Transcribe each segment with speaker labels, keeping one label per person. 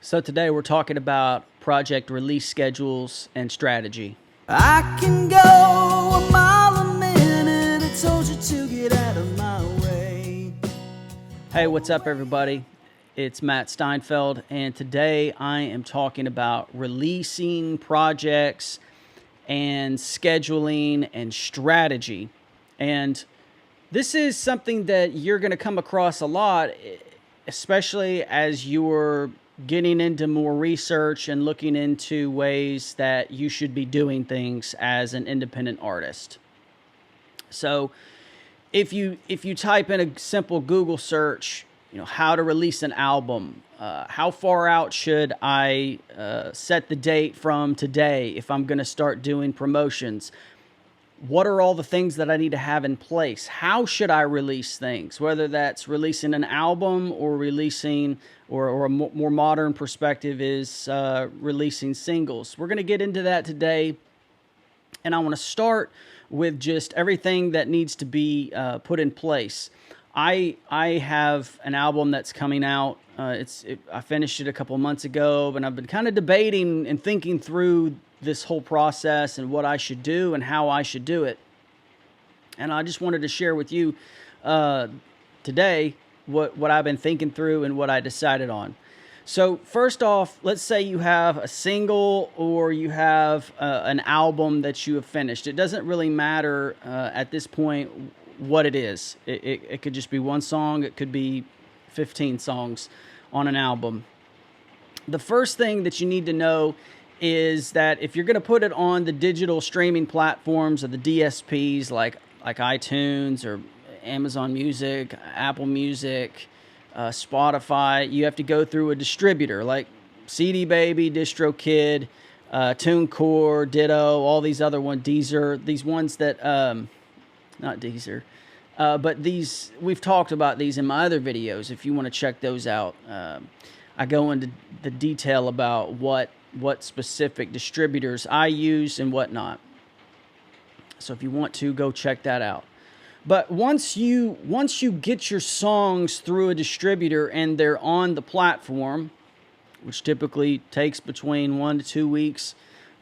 Speaker 1: So today we're talking about project release schedules and strategy.
Speaker 2: I can go a mile a minute. I told you to get out of my way.
Speaker 1: Hey, what's up everybody? It's Matt Steinfeld, and today I am talking about releasing projects and scheduling and strategy. And this is something that you're going to come across a lot, especially as you're getting into more research and looking into ways that you should be doing things as an independent artist. So if you type in a simple Google search, how to release an album, how far out should I set the date from today if I'm going to start doing promotions? What are all the things that I need to have in place? How should I release things? Whether that's releasing an album or releasing, or a more modern perspective is releasing singles. We're going to get into that today. And I want to start with just everything that needs to be put in place. I have an album that's coming out. I finished it a couple months ago, and I've been kind of debating and thinking through this whole process and what I should do and how I should do it. And I just wanted to share with you today what I've been thinking through and what I decided on. So first off, let's say you have a single or you have an album that you have finished. It doesn't really matter at this point what it is. It could just be one song. It could be 15 songs on an album. The first thing that you need to know is that if you're going to put it on the digital streaming platforms or the DSPs like iTunes or Amazon Music, Apple Music, Spotify, you have to go through a distributor like CD Baby, DistroKid, TuneCore, Ditto, all these other ones, Deezer, these ones that, not Deezer, but these, we've talked about these in my other videos. If you want to check those out, I go into the detail about what specific distributors I use and whatnot. So if you want to, go check that out. But once you get your songs through a distributor and they're on the platform, which typically takes between 1 to 2 weeks,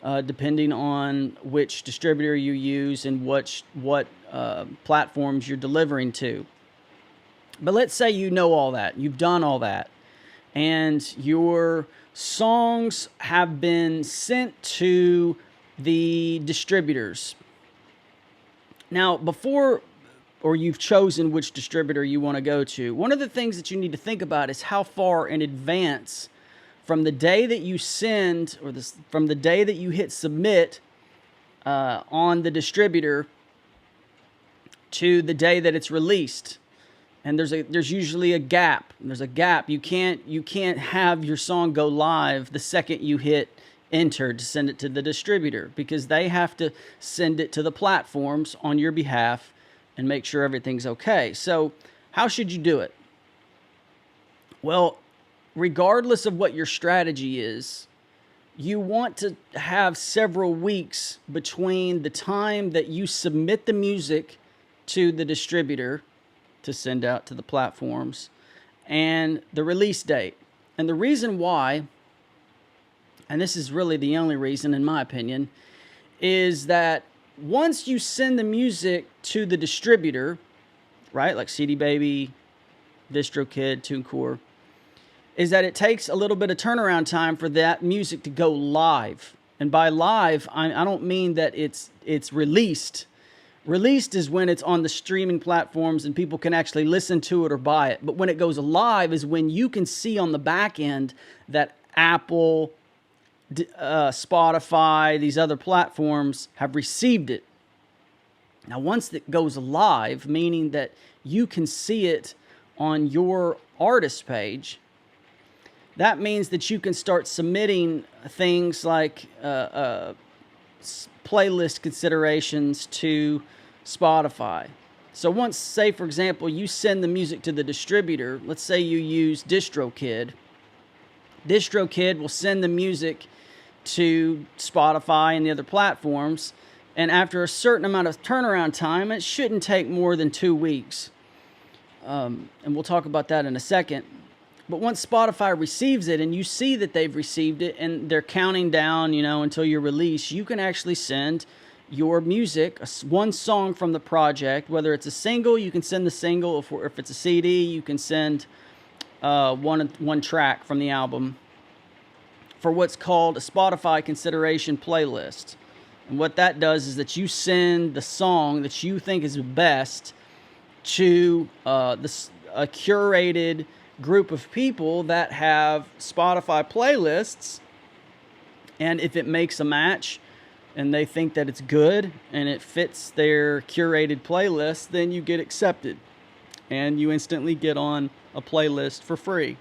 Speaker 1: depending on which distributor you use and what platforms you're delivering to. But let's say you know all that, you've done all that, and your songs have been sent to the distributors. Now, or you've chosen which distributor you want to go to, one of the things that you need to think about is how far in advance from the day that you send, or from the day that you hit submit on the distributor to the day that it's released. And there's usually a gap. There's a gap. You can't have your song go live the second you hit enter to send it to the distributor, because they have to send it to the platforms on your behalf and make sure everything's okay. So how should you do it? Well, regardless of what your strategy is, you want to have several weeks between the time that you submit the music to the distributor to send out to the platforms and the release date. And the reason why, and this is really the only reason in my opinion, is that once you send the music to the distributor, right, like CD Baby, DistroKid, TuneCore, is that it takes a little bit of turnaround time for that music to go live. And by live, I don't mean that it's released. Released is when it's on the streaming platforms and people can actually listen to it or buy it. But when it goes live is when you can see on the back end that Apple, Spotify, these other platforms have received it. Now, once it goes live, meaning that you can see it on your artist page, that means that you can start submitting things like playlist considerations to Spotify. So once, say for example, you send the music to the distributor, let's say you use DistroKid. DistroKid will send the music to Spotify and the other platforms, and after a certain amount of turnaround time, it shouldn't take more than 2 weeks. And we'll talk about that in a second. But once Spotify receives it and you see that they've received it and they're counting down, until your release, you can actually send your music, one song from the project. Whether it's a single, you can send the single. If it's a CD, you can send one track from the album for what's called a Spotify consideration playlist. And what that does is that you send the song that you think is the best to a curated group of people that have Spotify playlists, and if it makes a match and they think that it's good and it fits their curated playlist, then you get accepted and you instantly get on a playlist for free.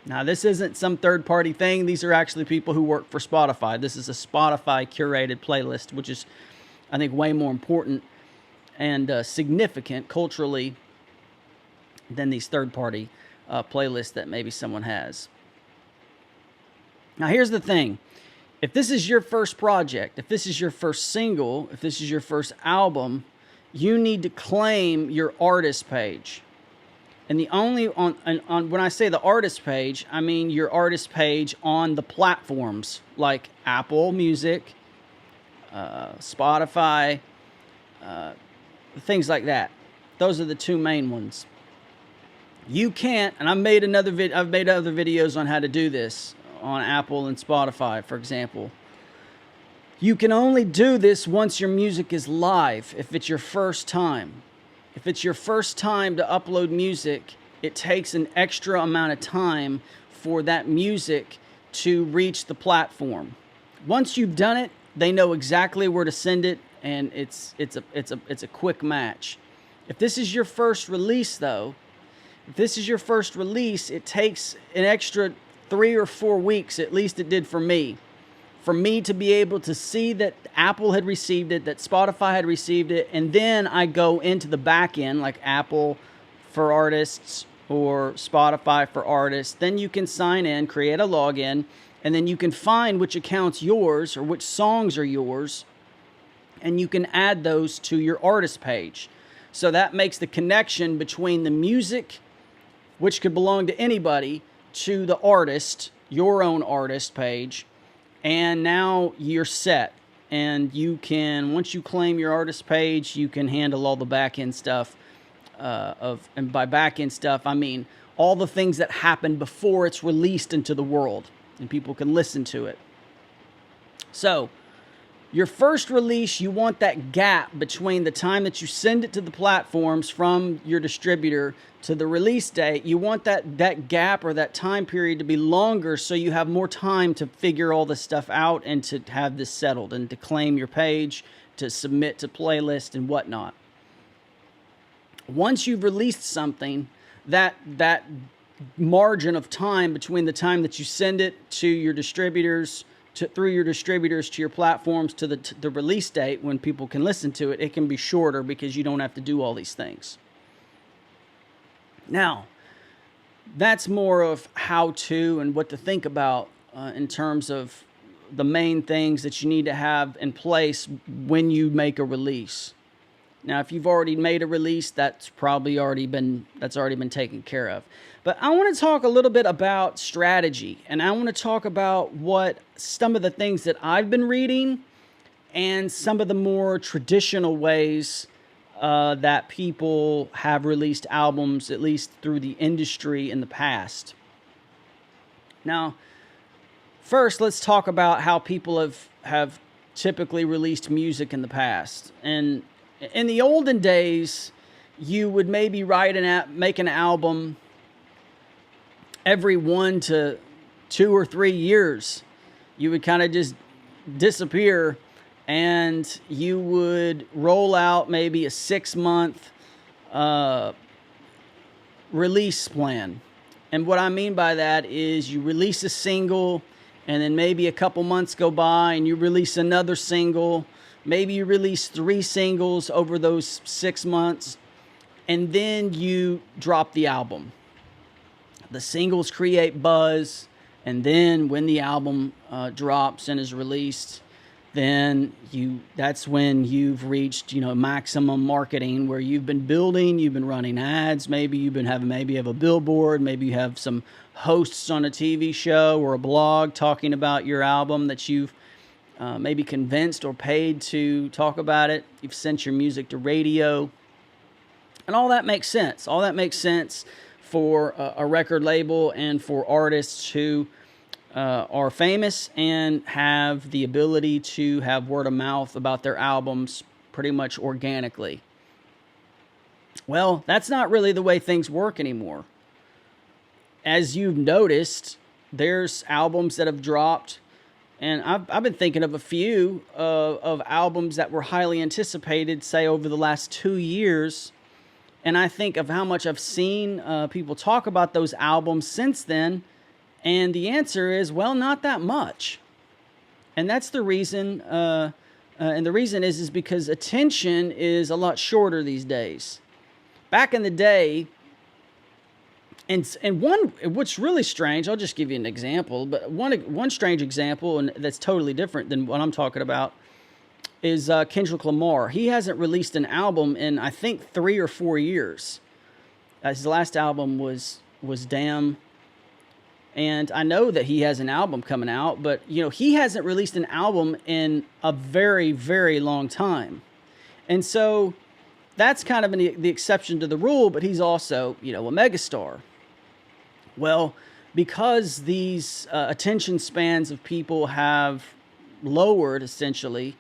Speaker 1: Now, this isn't some third-party thing. These are actually people who work for Spotify. This is a Spotify curated playlist, which is, I think, way more important and significant culturally than these third-party playlists that maybe someone has. Now, here's the thing. If this is your first project, if this is your first single, if this is your first album, you need to claim your artist page. And the only on when I say the artist page, I mean your artist page on the platforms like Apple Music, Spotify, things like that. Those are the two main ones. You can't, and I've made other videos on how to do this on Apple and Spotify, for example. You can only do this once your music is live, if it's your first time. If it's your first time to upload music, it takes an extra amount of time for that music to reach the platform. Once you've done it, they know exactly where to send it, and it's a quick match. If this is your first release, though, it takes an extra 3 or 4 weeks, at least it did for me to be able to see that Apple had received it, that Spotify had received it, and then I go into the back end, like Apple for Artists or Spotify for Artists. Then you can sign in, create a login, and then you can find which account's yours or which songs are yours, and you can add those to your artist page. So that makes the connection between the music, which could belong to anybody, to the artist, your own artist page, and now you're set. And you can, once you claim your artist page, you can handle all the back-end stuff and by back-end stuff, I mean all the things that happen before it's released into the world and people can listen to it. So, your first release, you want that gap between the time that you send it to the platforms from your distributor to the release date. You want that gap or that time period to be longer so you have more time to figure all this stuff out and to have this settled and to claim your page, to submit to playlist and whatnot. Once you've released something, that margin of time between the time that you send it to your distributors, through your distributors to your platforms to the release date when people can listen to it, it can be shorter because you don't have to do all these things. Now, that's more of how to and what to think about in terms of the main things that you need to have in place when you make a release. Now, if you've already made a release, that's already been taken care of. But I want to talk a little bit about strategy, and I want to talk about what some of the things that I've been reading and some of the more traditional ways that people have released albums, at least through the industry in the past. Now, first, let's talk about how people have typically released music in the past. And in the olden days, you would maybe make an album every 1 to 2 or 3 years. You would kind of just disappear and you would roll out maybe a 6-month release plan. And what I mean by that is you release a single and then maybe a couple months go by and you release another single. Maybe you release 3 singles over those 6 months, and then you drop the album. The singles create buzz, and then when the album drops and is released, then that's when you've reached, maximum marketing, where you've been building, you've been running ads, maybe you have a billboard, maybe you have some hosts on a TV show or a blog talking about your album that you've maybe convinced or paid to talk about it. You've sent your music to radio, and all that makes sense. All that makes sense for a record label and for artists who are famous and have the ability to have word of mouth about their albums pretty much organically. Well, that's not really the way things work anymore. As you've noticed, there's albums that have dropped, and I've been thinking of a few of albums that were highly anticipated, say, over the last 2 years, and I think of how much I've seen people talk about those albums since then. And the answer is, well, not that much. And that's the reason, and the reason is because attention is a lot shorter these days. Back in the day, and what's really strange, I'll just give you an example, but one strange example, and that's totally different than what I'm talking about, is Kendrick Lamar. He hasn't released an album in, I think, 3 or 4 years. His last album was Damn. And I know that he has an album coming out, but, he hasn't released an album in a very, very long time. And so that's kind of the exception to the rule, but he's also, a megastar. Well, because these attention spans of people have lowered, essentially,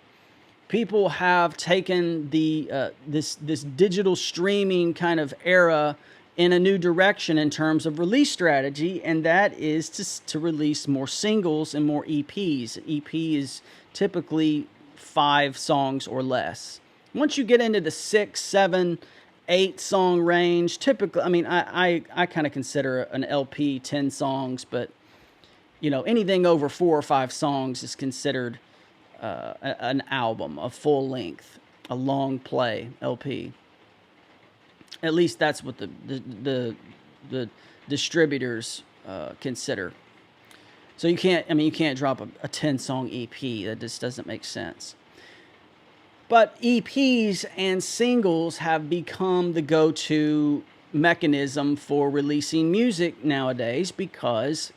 Speaker 1: people have taken this digital streaming kind of era in a new direction in terms of release strategy, and that is to release more singles and more EPs. An EP is typically 5 songs or less. Once you get into the 6, 7, 8 song range, typically, I kind of consider an LP 10 songs, but anything over 4 or 5 songs is considered an album, a full length, a long play LP. At least that's what the distributors consider. So you can't drop a 10-song EP. That just doesn't make sense. But EPs and singles have become the go-to mechanism for releasing music nowadays, because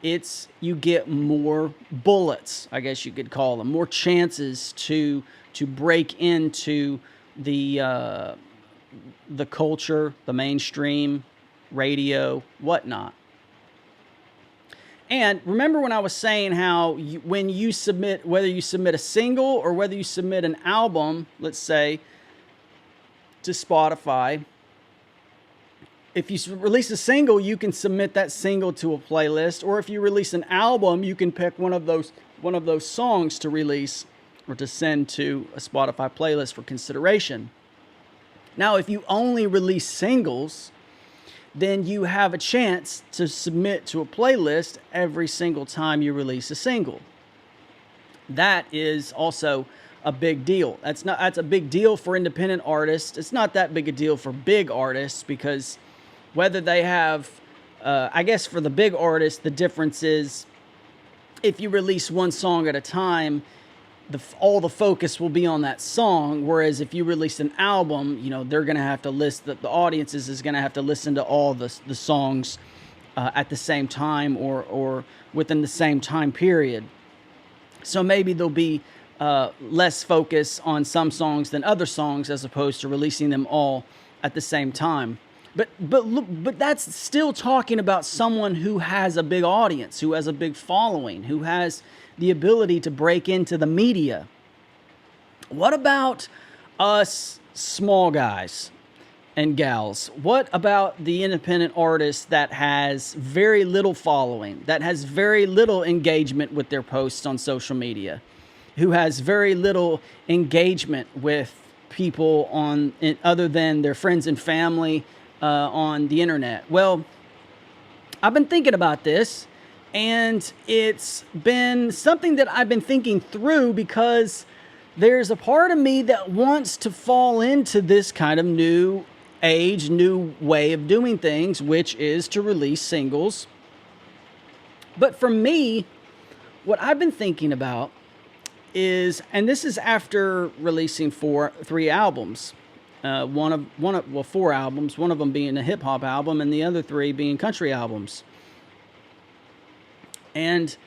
Speaker 1: you get more bullets, I guess you could call them, more chances to break into the culture, the mainstream, radio, whatnot. And remember when I was saying how when you submit, whether you submit a single or whether you submit an album, let's say, to Spotify, if you release a single, you can submit that single to a playlist, or if you release an album, you can pick one of those songs to release or to send to a Spotify playlist for consideration. Now, if you only release singles, then you have a chance to submit to a playlist every single time you release a single. That is also a big deal. That's a big deal for independent artists. It's not that big a deal for big artists, because whether they have, I guess for the big artists, the difference is if you release one song at a time, all the focus will be on that song. Whereas if you release an album, they're going to have to the audiences is going to have to listen to all the songs at the same time or within the same time period. So maybe there'll be less focus on some songs than other songs, as opposed to releasing them all at the same time. But that's still talking about someone who has a big audience, who has a big following, who has the ability to break into the media. What about us small guys and gals? What about the independent artist that has very little following, that has very little engagement with their posts on social media, who has very little engagement with people other than their friends and family on the internet? Well, I've been thinking about this, and it's been something that I've been thinking through, because there's a part of me that wants to fall into this kind of new age, new way of doing things, which is to release singles. But for me, what I've been thinking about is, and this is after releasing three albums, four albums, one of them being a hip hop album and the other three being country albums. And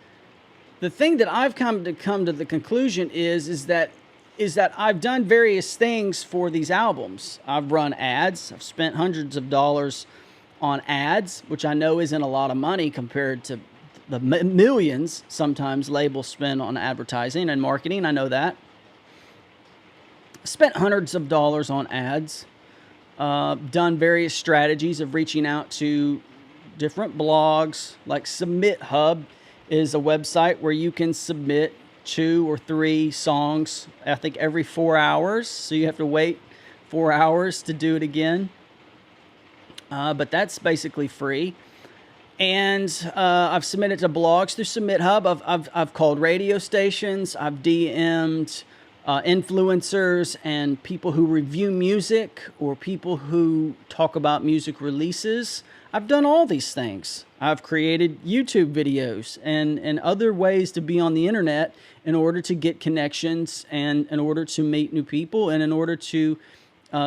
Speaker 1: the thing that I've come to the conclusion is that I've done various things for these albums. I've run ads. I've spent hundreds of dollars on ads, which I know isn't a lot of money compared to the millions sometimes labels spend on advertising and marketing. I know that. Spent hundreds of dollars on ads. Done various strategies of reaching out to different blogs, like Submit Hub is a website where you can submit 2 or 3 songs, I think every 4 hours. So you have to wait 4 hours to do it again. But that's basically free. And I've submitted to blogs through Submit Hub. I've called radio stations. I've DM'd influencers and people who review music or people who talk about music releases. I've done all these things. I've created YouTube videos and other ways to be on the internet in order to get connections and in order to meet new people and in order to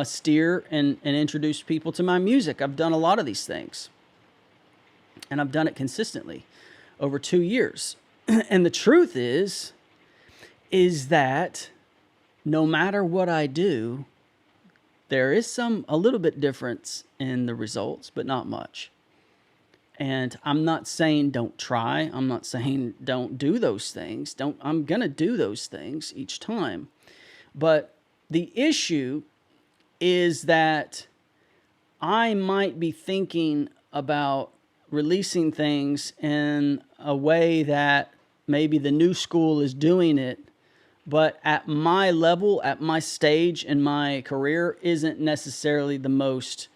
Speaker 1: steer and introduce people to my music. I've done a lot of these things. And I've done it consistently over 2 years. And the truth is that no matter what I do, there is a little bit difference in the results, but not much. And I'm not saying don't try. I'm not saying don't do those things. I'm going to do those things each time. But the issue is that I might be thinking about releasing things in a way that maybe the new school is doing it, but at my level, at my stage in my career, isn't necessarily the most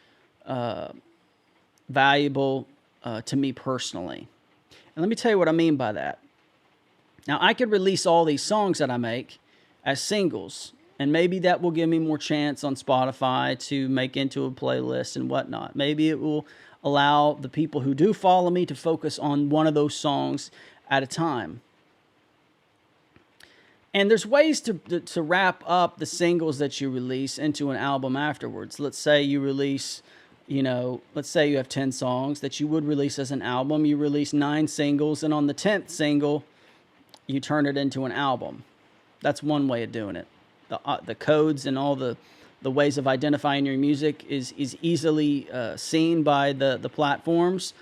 Speaker 1: valuable to me personally. And let me tell you what I mean by that. Now, I could release all these songs that I make as singles, and maybe that will give me more chance on Spotify to make into a playlist and whatnot. Maybe it will allow the people who do follow me to focus on one of those songs at a time. And there's ways to wrap up the singles that you release into an album afterwards. Let's say you release, let's say you have 10 songs that you would release as an album. You release 9 singles, and on the 10th single, you turn it into an album. That's one way of doing it. The codes and all the ways of identifying your music is easily seen by the platforms.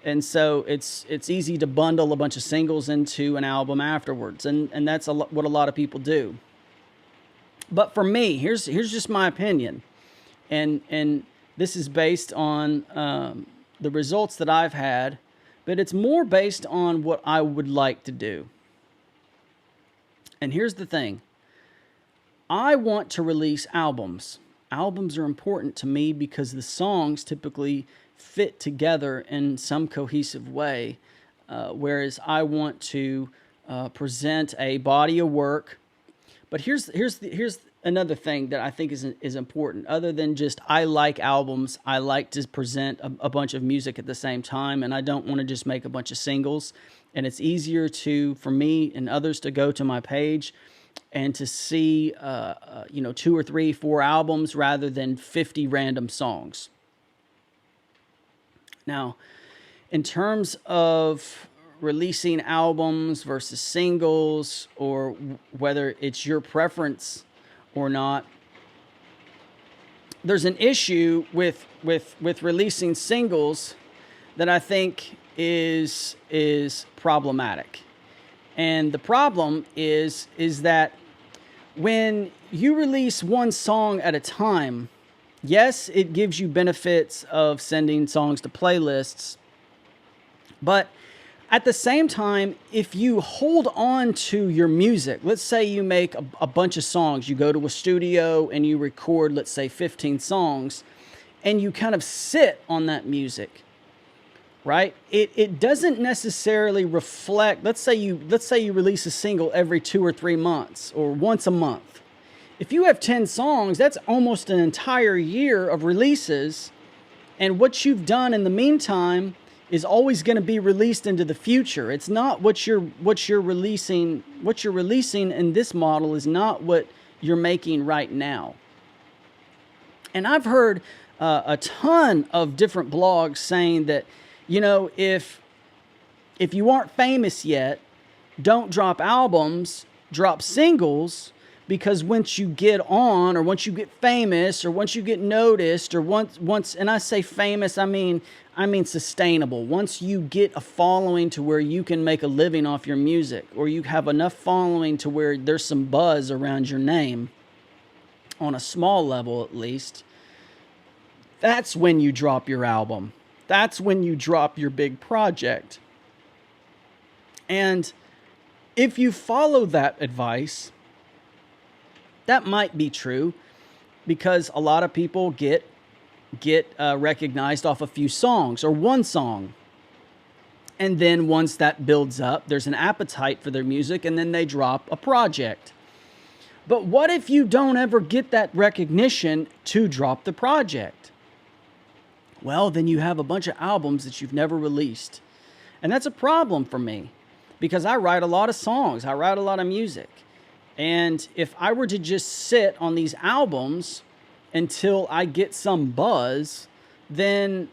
Speaker 1: And so it's easy to bundle a bunch of singles into an album afterwards. And that's what a lot of people do. But for me, here's just my opinion. And this is based on the results that I've had, but it's more based on what I would like to do. And here's the thing. I want to release albums. Albums are important to me because the songs typically fit together in some cohesive way, whereas I want to present a body of work. But here's another thing that I think is important. Other than just I like albums, I like to present a bunch of music at the same time, and I don't want to just make a bunch of singles. And it's easier for me and others to go to my page and to see 2 or 3, 4 albums rather than 50 random songs. Now, in terms of releasing albums versus singles, or whether it's your preference or not, there's an issue with releasing singles that I think is problematic. And the problem is that when you release one song at a time, yes, it gives you benefits of sending songs to playlists, but at the same time, if you hold on to your music, let's say you make a bunch of songs, you go to a studio and you record, let's say 15 songs, and you kind of sit on that music, right? It doesn't necessarily reflect, let's say you release a single every 2 or 3 months or once a month. If you have 10 songs, that's almost an entire year of releases. And what you've done in the meantime is always going to be released into the future. It's not what you're releasing. What you're releasing in this model is not what you're making right now. And I've heard a ton of different blogs saying that, you know, if you aren't famous yet, don't drop albums, drop singles, because once you get on, or once you get famous, or once you get noticed, or once, and I say famous, I mean sustainable. Once you get a following to where you can make a living off your music, or you have enough following to where there's some buzz around your name, on a small level at least, that's when you drop your album. That's when you drop your big project. And if you follow that advice, that might be true, because a lot of people get recognized off a few songs or one song. And then once that builds up, there's an appetite for their music, and then they drop a project. But what if you don't ever get that recognition to drop the project? Well, then you have a bunch of albums that you've never released. And that's a problem for me, because I write a lot of songs. I write a lot of music. And if I were to just sit on these albums until I get some buzz, then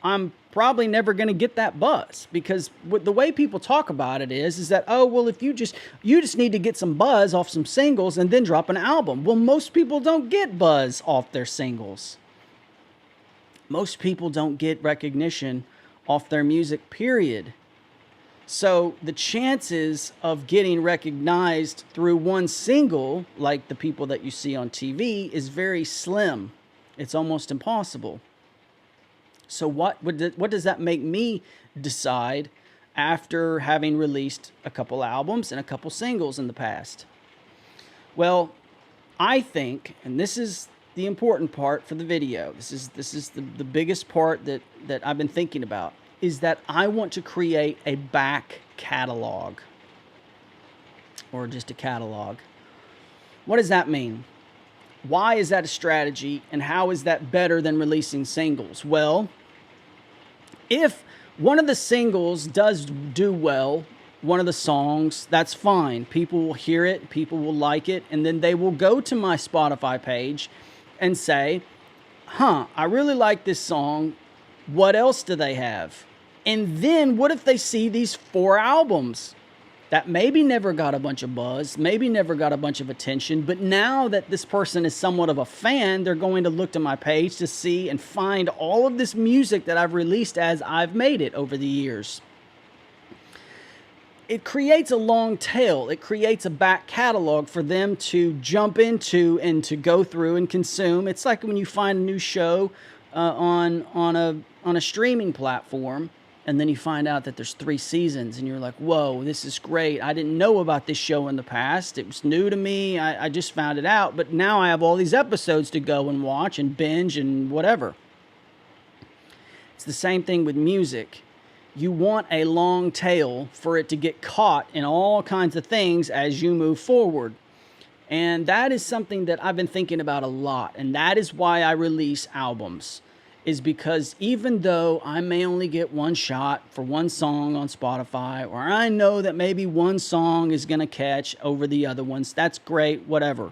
Speaker 1: I'm probably never going to get that buzz, because the way people talk about it is that, oh, well, if you just need to get some buzz off some singles and then drop an album. Well, most people don't get buzz off their singles. Most people don't get recognition off their music, period. So the chances of getting recognized through one single, like the people that you see on TV, is very slim. It's almost impossible. So what does that make me decide after having released a couple albums and a couple singles in the past? Well, I think, and this is the important part for the video, this is the biggest part that I've been thinking about, is that I want to create a back catalog, or just a catalog. What does that mean? Why is that a strategy, and how is that better than releasing singles? Well, if one of the singles does do well, one of the songs, that's fine. People will hear it, people will like it, and then they will go to my Spotify page and say, I really like this song. What else do they have? And then what if they see these 4 albums that maybe never got a bunch of buzz, maybe never got a bunch of attention, but now that this person is somewhat of a fan, they're going to look to my page to see and find all of this music that I've released as I've made it over the years. It creates a long tail. It creates a back catalog for them to jump into and to go through and consume. It's like when you find a new show on a streaming platform, and then you find out that there's 3 seasons, and you're like, whoa, this is great. I didn't know about this show in the past. It was new to me. I just found it out, but now I have all these episodes to go and watch and binge and whatever. It's the same thing with music. You want a long tail for it to get caught in all kinds of things as you move forward. And that is something that I've been thinking about a lot. And that is why I release albums, is because even though I may only get one shot for one song on Spotify, or I know that maybe one song is going to catch over the other ones, that's great, whatever.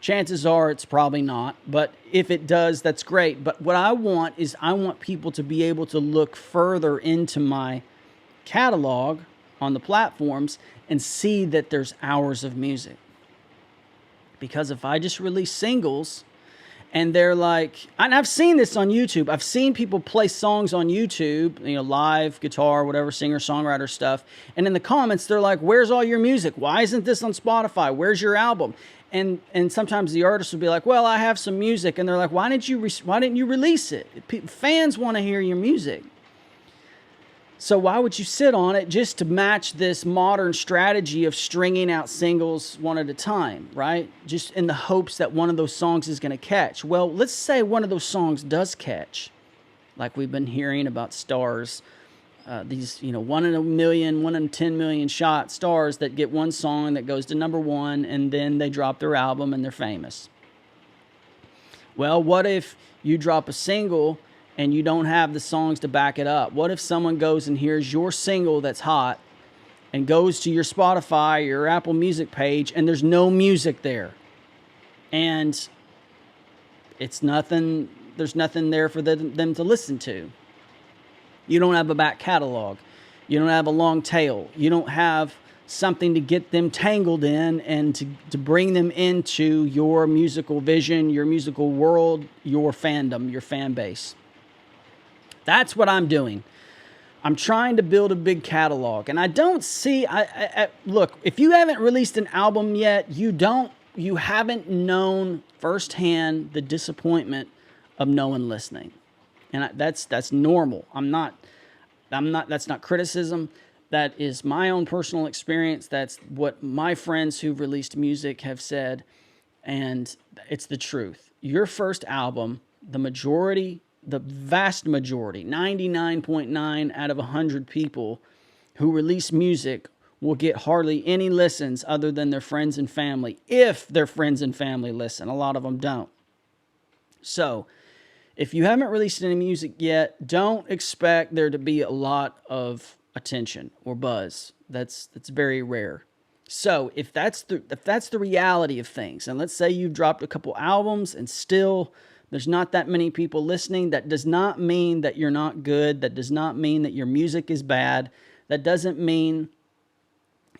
Speaker 1: Chances are it's probably not, but if it does, that's great. But what I want is I want people to be able to look further into my catalog on the platforms and see that there's hours of music. Because if I just release singles and they're like, and I've seen this on YouTube. I've seen people play songs on YouTube, live, guitar, whatever, singer-songwriter stuff. And in the comments, they're like, where's all your music? Why isn't this on Spotify? Where's your album? And sometimes the artist will be like, well, I have some music. And they're like, why didn't you release it? Fans want to hear your music. So why would you sit on it just to match this modern strategy of stringing out singles one at a time, right? Just in the hopes that one of those songs is going to catch. Well, let's say one of those songs does catch, like we've been hearing about stars. These, 1 in a million, 1 in 10 million shot stars that get one song that goes to #1, and then they drop their album and they're famous. Well, what if you drop a single and you don't have the songs to back it up? What if someone goes and hears your single that's hot and goes to your Spotify, your Apple Music page, and there's no music there? And it's nothing, there's nothing there for them to listen to. You don't have a back catalog. You don't have a long tail. You don't have something to get them tangled in and to bring them into your musical vision, your musical world, your fandom, your fan base. That's what I'm doing. I'm trying to build a big catalog. And I don't see, look, if you haven't released an album yet, you haven't known firsthand the disappointment of no one listening. And that's normal. That's not criticism. That is my own personal experience. That's what my friends who've released music have said. And it's the truth. Your first album, the vast majority, 99.9 out of 100 people who release music will get hardly any listens other than their friends and family, if their friends and family listen. A lot of them don't. So, if you haven't released any music yet, don't expect there to be a lot of attention or buzz. That's very rare. So if that's the reality of things, and let's say you've dropped a couple albums and still there's not that many people listening, that does not mean that you're not good. That does not mean that your music is bad. That doesn't mean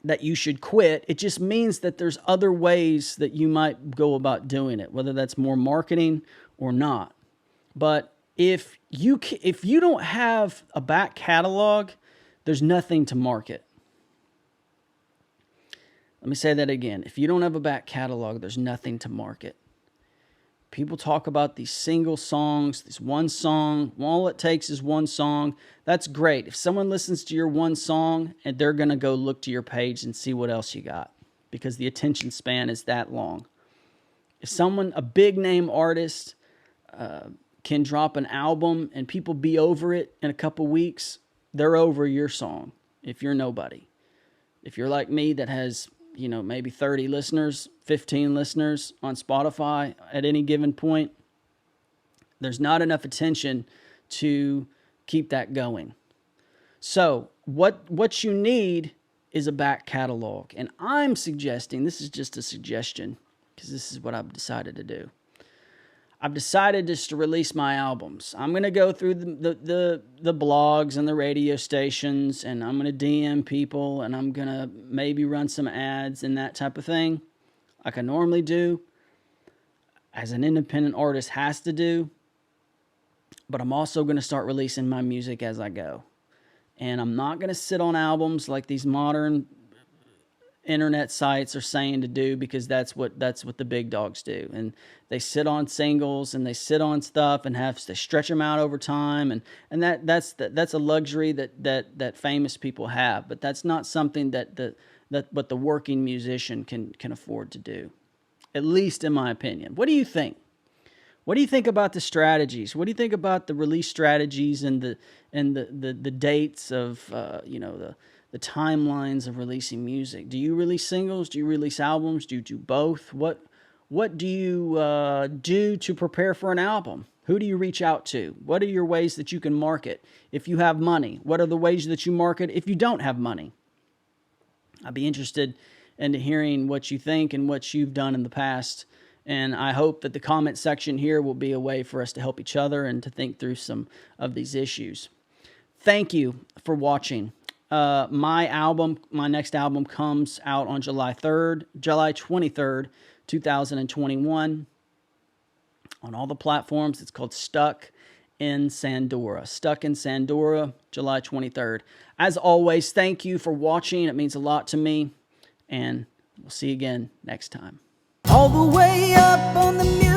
Speaker 1: that you should quit. It just means that there's other ways that you might go about doing it, whether that's more marketing or not. But if you don't have a back catalog, there's nothing to market. Let me say that again. If you don't have a back catalog, there's nothing to market. People talk about these single songs, this one song. All it takes is one song. That's great. If someone listens to your one song, and they're going to go look to your page and see what else you got, because the attention span is that long. If someone, a big name artist, can drop an album and people be over it in a couple weeks, they're over your song if you're nobody. If you're like me that has, maybe 30 listeners, 15 listeners on Spotify at any given point, there's not enough attention to keep that going. So what you need is a back catalog. And I'm suggesting, this is just a suggestion, because this is what I've decided to do. I've decided just to release my albums. I'm going to go through the blogs and the radio stations, and I'm going to DM people, and I'm going to maybe run some ads and that type of thing, like I normally do, as an independent artist has to do. But I'm also going to start releasing my music as I go. And I'm not going to sit on albums like these modern internet sites are saying to do, because that's what the big dogs do. And they sit on singles and they sit on stuff and they stretch them out over time, and that's a luxury that famous people have, but that's not something that the working musician can afford to do, at least in my opinion. What do you think? What do you think about the strategies? What do you think about the release strategies and the dates of the timelines of releasing music? Do you release singles? Do you release albums? Do you do both? What do you do to prepare for an album? Who do you reach out to? What are your ways that you can market if you have money? What are the ways that you market if you don't have money? I'd be interested in hearing what you think and what you've done in the past. And I hope that the comment section here will be a way for us to help each other and to think through some of these issues. Thank you for watching. My next album comes out on July 23rd, 2021. On all the platforms, it's called Stuck in Sandora. Stuck in Sandora, July 23rd. As always, thank you for watching. It means a lot to me. And we'll see you again next time.
Speaker 2: All the way up on the